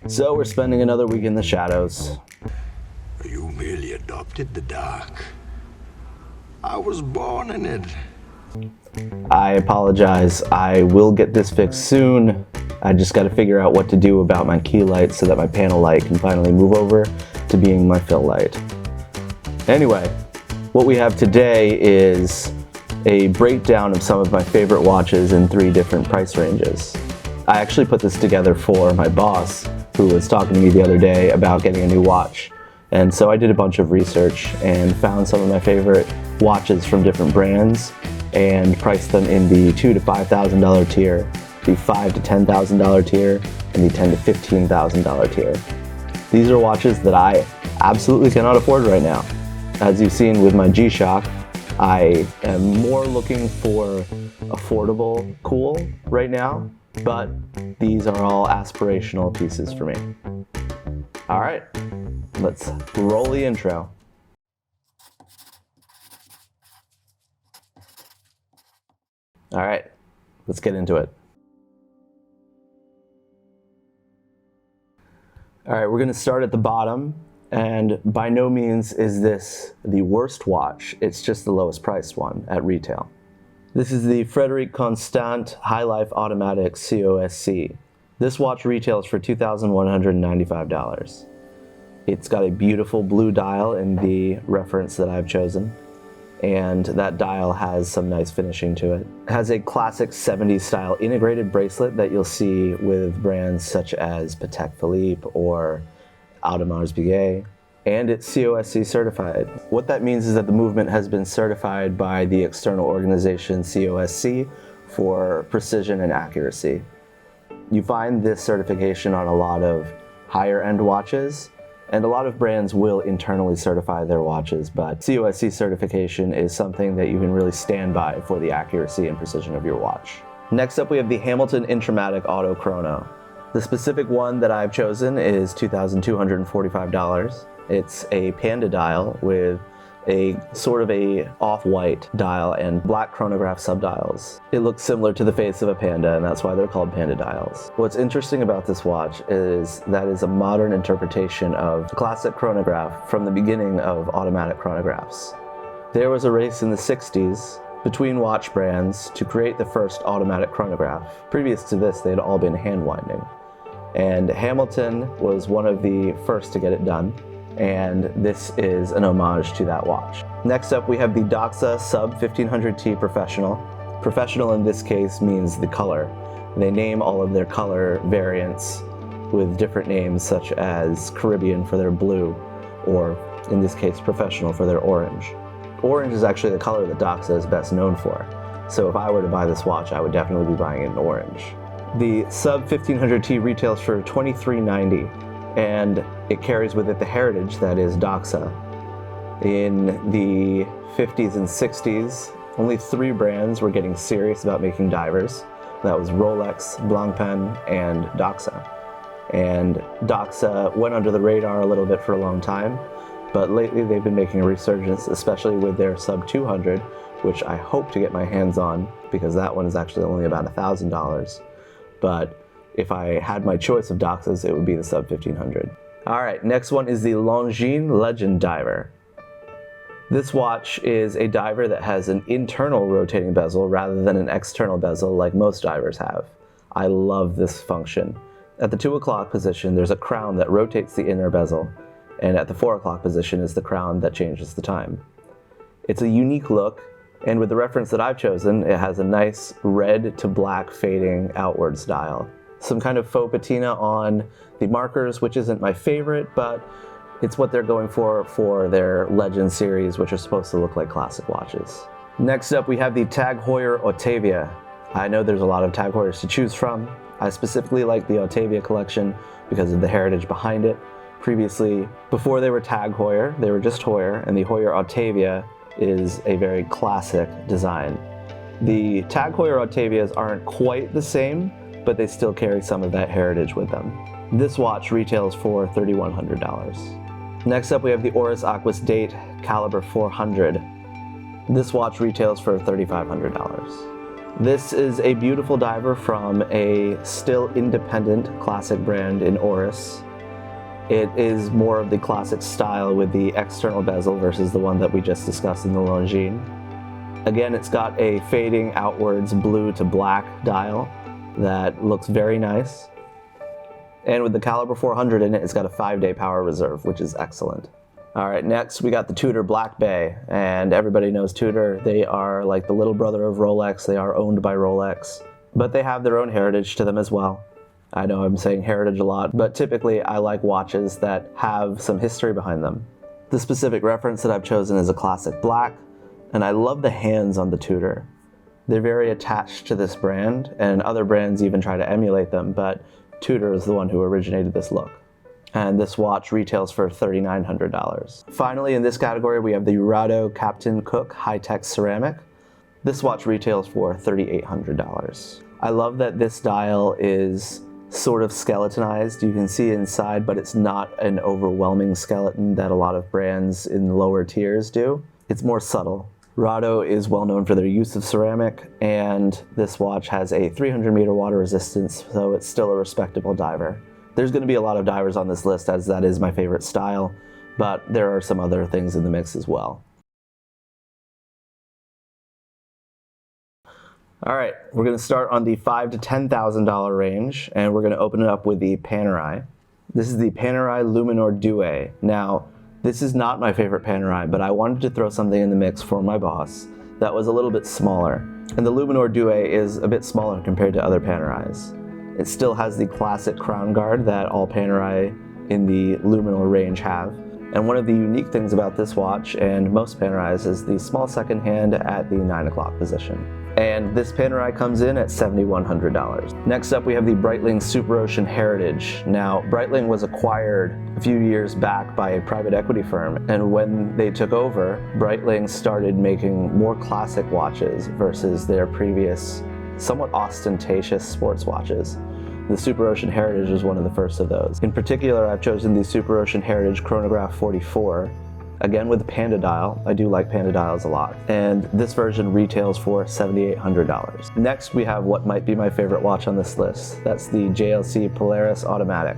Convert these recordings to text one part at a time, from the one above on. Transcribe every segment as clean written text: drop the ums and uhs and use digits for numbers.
So we're spending another week in the shadows. You merely adopted the dark. I was born in it. I apologize. I will get this fixed soon. I just got to figure out what to do about my key light so that my panel light can finally move over to being my fill light. Anyway, what we have today is a breakdown of some of my favorite watches in 3 different price ranges. I actually put this together for my boss, who was talking to me the other day about getting a new watch. And so I did a bunch of research and found some of my favorite watches from different brands and priced them in the $2,000 to $5,000 tier, the $5,000 to $10,000 tier, and the $10,000 to $15,000 tier. These are watches that I absolutely cannot afford right now. As you've seen with my G-Shock, I am more looking for affordable cool right now, but these are all aspirational pieces for me. All right, let's roll the intro. All right, let's get into it. All right, we're gonna start at the bottom, and by no means is this the worst watch, it's just the lowest priced one at retail. This is the Frederic Constant High Life Automatic COSC. This watch retails for $2,195. It's got a beautiful blue dial in the reference that I've chosen, and that dial has some nice finishing to it. It has a classic 70s style integrated bracelet that you'll see with brands such as Patek Philippe or Audemars Piguet, and it's COSC certified. What that means is that the movement has been certified by the external organization COSC for precision and accuracy. You find this certification on a lot of higher end watches, and a lot of brands will internally certify their watches, but COSC certification is something that you can really stand by for the accuracy and precision of your watch. Next up, we have the Hamilton Intramatic Auto Chrono. The specific one that I've chosen is $2,245. It's a panda dial with a sort of a off-white dial and black chronograph subdials. It looks similar to the face of a panda, and that's why they're called panda dials. What's interesting about this watch is that it's a modern interpretation of the classic chronograph from the beginning of automatic chronographs. There was a race in the 60s between watch brands to create the first automatic chronograph. Previous to this, they had all been hand winding. And Hamilton was one of the first to get it done, and this is an homage to that watch. Next up, we have the Doxa Sub 1500T Professional. Professional in this case means the color. They name all of their color variants with different names, such as Caribbean for their blue, or in this case, Professional for their orange. Orange is actually the color that Doxa is best known for. So if I were to buy this watch, I would definitely be buying it in orange. The Sub 1500T retails for $23.90. and it carries with it the heritage that is Doxa. In the 50s and 60s, only 3 brands were getting serious about making divers. That was Rolex, Blancpain, and Doxa. And Doxa went under the radar a little bit for a long time, but lately they've been making a resurgence, especially with their Sub 200, which I hope to get my hands on, because that one is actually only about $1,000. But if I had my choice of Doxas, it would be the Sub 1500. All right, next one is the Longines Legend Diver. This watch is a diver that has an internal rotating bezel rather than an external bezel like most divers have. I love this function. At the 2 o'clock position, there's a crown that rotates the inner bezel, and at the 4 o'clock position is the crown that changes the time. It's a unique look, and with the reference that I've chosen, it has a nice red to black fading outwards dial. Some kind of faux patina on the markers, which isn't my favorite, but it's what they're going for their Legend series, which are supposed to look like classic watches. Next up, we have the Tag Heuer Autavia. I know there's a lot of Tag Heuers to choose from. I specifically like the Autavia collection because of the heritage behind it. Previously, before they were Tag Heuer, they were just Heuer, and the Heuer Autavia is a very classic design. The Tag Heuer Autavias aren't quite the same, but they still carry some of that heritage with them. This watch retails for $3,100. Next up, we have the Oris Aquis Date Caliber 400. This watch retails for $3,500. This is a beautiful diver from a still independent classic brand in Oris. It is more of the classic style with the external bezel versus the one that we just discussed in the Longines. Again, it's got a fading outwards blue to black dial that looks very nice. And with the caliber 400 in it, it's got a 5-day power reserve, which is excellent. All right, next we got the Tudor Black Bay, and everybody knows Tudor. They are like the little brother of Rolex. They are owned by Rolex, but they have their own heritage to them as well. I know I'm saying heritage a lot, but typically I like watches that have some history behind them. The specific reference that I've chosen is a classic black, and I love the hands on the Tudor. They're very attached to this brand, and other brands even try to emulate them, but Tudor is the one who originated this look. And this watch retails for $3,900. Finally, in this category, we have the RAUBAY Captain Cook High-Tech Ceramic. This watch retails for $3,800. I love that this dial is sort of skeletonized. You can see inside, but it's not an overwhelming skeleton that a lot of brands in lower tiers do. It's more subtle. RAUBAY is well known for their use of ceramic, and this watch has a 300-meter water resistance, so it's still a respectable diver. There's going to be a lot of divers on this list, as that is my favorite style, but there are some other things in the mix as well. All right, we're going to start on the $5,000 to $10,000 range, and we're going to open it up with the Panerai. This is the Panerai Luminor Due. Now, this is not my favorite Panerai, but I wanted to throw something in the mix for my boss that was a little bit smaller. And the Luminor Due is a bit smaller compared to other Panerais. It still has the classic crown guard that all Panerai in the Luminor range have. And one of the unique things about this watch and most Panerais is the small second hand at the 9 o'clock position. And this Panerai comes in at $7,100. Next up we have the Breitling Super Ocean Heritage. Now, Breitling was acquired a few years back by a private equity firm, and when they took over, Breitling started making more classic watches versus their previous somewhat ostentatious sports watches. The Super Ocean Heritage is one of the first of those. In particular, I've chosen the Super Ocean Heritage Chronograph 44, again with the Panda dial. I do like Panda dials a lot. And this version retails for $7,800. Next, we have what might be my favorite watch on this list. That's the JLC Polaris Automatic.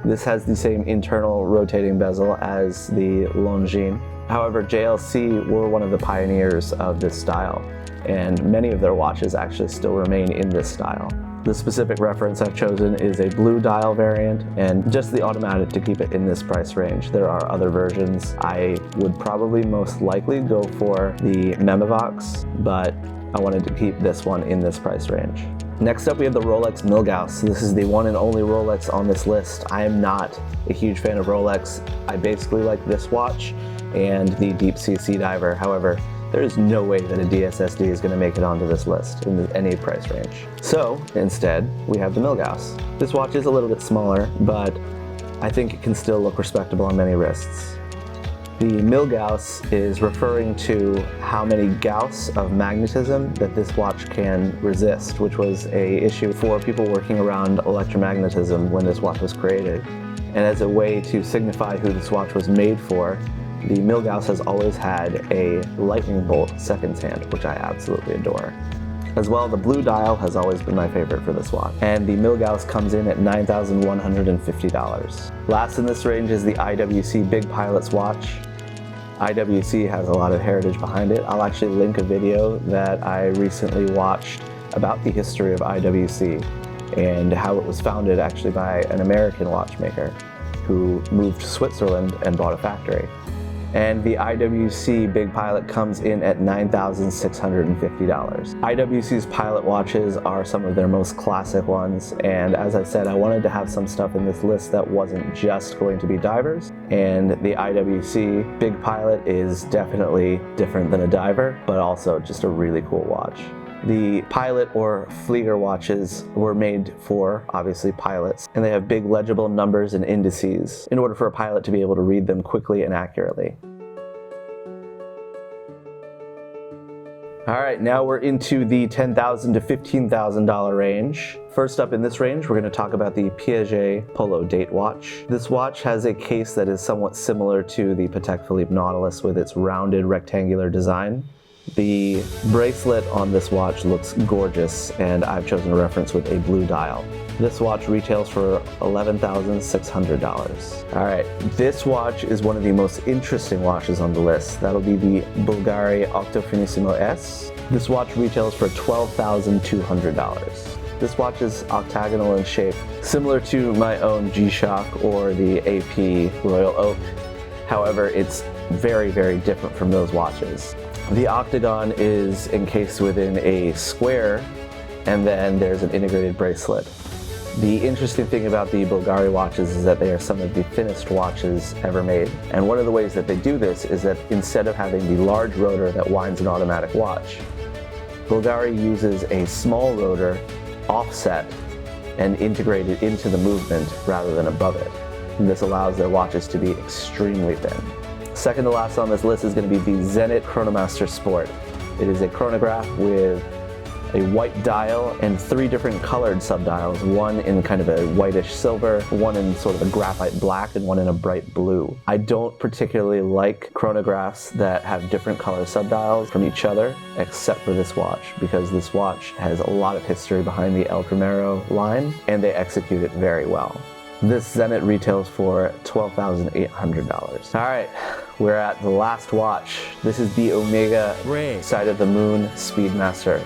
This has the same internal rotating bezel as the Longines. However, JLC were one of the pioneers of this style, and many of their watches actually still remain in this style. The specific reference I've chosen is a blue dial variant, and just the automatic to keep it in this price range. There are other versions. I would probably most likely go for the Memovox, but I wanted to keep this one in this price range. Next up, we have the Rolex Milgauss. This is the one and only Rolex on this list. I am not a huge fan of Rolex. I basically like this watch and the Deep Sea Diver. However, there is no way that a DSSD is going to make it onto this list in any price range. So instead, we have the Milgauss. This watch is a little bit smaller, but I think it can still look respectable on many wrists. The Milgauss is referring to how many Gauss of magnetism that this watch can resist, which was an issue for people working around electromagnetism when this watch was created. And as a way to signify who this watch was made for, the Milgauss has always had a lightning bolt seconds hand, which I absolutely adore. As well, the blue dial has always been my favorite for this watch, and the Milgauss comes in at $9,150. Last in this range is the IWC Big Pilot's watch. IWC has a lot of heritage behind it. I'll actually link a video that I recently watched about the history of IWC and how it was founded actually by an American watchmaker who moved to Switzerland and bought a factory. And the IWC Big Pilot comes in at $9,650. IWC's Pilot watches are some of their most classic ones, and as I said, I wanted to have some stuff in this list that wasn't just going to be divers, and the IWC Big Pilot is definitely different than a diver, but also just a really cool watch. The Pilot or Flieger watches were made for, obviously, pilots, and they have big legible numbers and indices in order for a pilot to be able to read them quickly and accurately. All right, now we're into the $10,000 to $15,000 range. First up in this range, we're going to talk about the Piaget Polo Date watch. This watch has a case that is somewhat similar to the Patek Philippe Nautilus with its rounded rectangular design. The bracelet on this watch looks gorgeous, and I've chosen a reference with a blue dial. This watch retails for $11,600. All right, this watch is one of the most interesting watches on the list. That'll be the Bulgari Octofinissimo S. This watch retails for $12,200. This watch is octagonal in shape, similar to my own G-Shock or the AP Royal Oak. However, it's very, very different from those watches. The octagon is encased within a square, and then there's an integrated bracelet. The interesting thing about the Bulgari watches is that they are some of the thinnest watches ever made. And one of the ways that they do this is that instead of having the large rotor that winds an automatic watch, Bulgari uses a small rotor offset and integrated into the movement rather than above it. And this allows their watches to be extremely thin. Second to last on this list is going to be the Zenit Chronomaster Sport. It is a chronograph with a white dial and 3 different colored subdials, one in kind of a whitish silver, one in sort of a graphite black, and one in a bright blue. I don't particularly like chronographs that have different color subdials from each other, except for this watch, because this watch has a lot of history behind the El Primero line, and they execute it very well. This Zenit retails for $12,800. All right, we're at the last watch. This is the Omega Side of the Moon Speedmaster.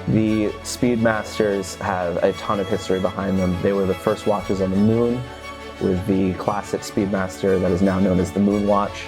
The Speedmasters have a ton of history behind them. They were the first watches on the moon with the classic Speedmaster that is now known as the Moon Watch.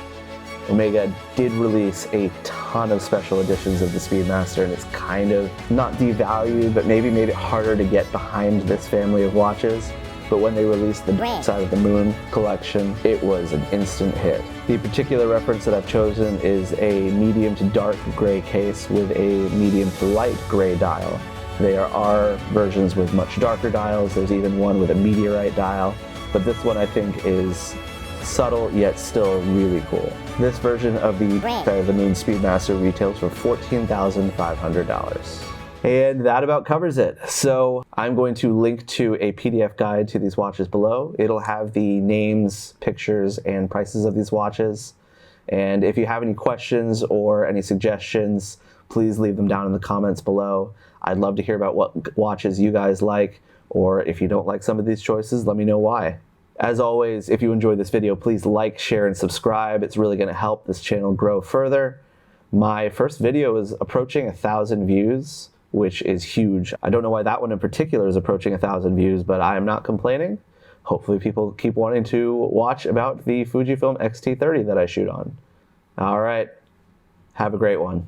Omega did release a ton of special editions of the Speedmaster, and it's kind of not devalued, but maybe made it harder to get behind this family of watches. But when they released the Side of the Moon collection, it was an instant hit. The particular reference that I've chosen is a medium to dark gray case with a medium to light gray dial. There are versions with much darker dials. There's even one with a meteorite dial, but this one I think is subtle yet still really cool. This version of the Side of the Moon Speedmaster retails for $14,500. And that about covers it. So I'm going to link to a PDF guide to these watches below. It'll have the names, pictures, and prices of these watches. And if you have any questions or any suggestions, please leave them down in the comments below. I'd love to hear about what watches you guys like, or if you don't like some of these choices, let me know why. As always, if you enjoyed this video, please like, share, and subscribe. It's really going to help this channel grow further. My first video is approaching 1,000 views, which is huge. I don't know why that one in particular is approaching 1,000 views, but I am not complaining. Hopefully people keep wanting to watch about the Fujifilm X-T30 that I shoot on. All right, have a great one.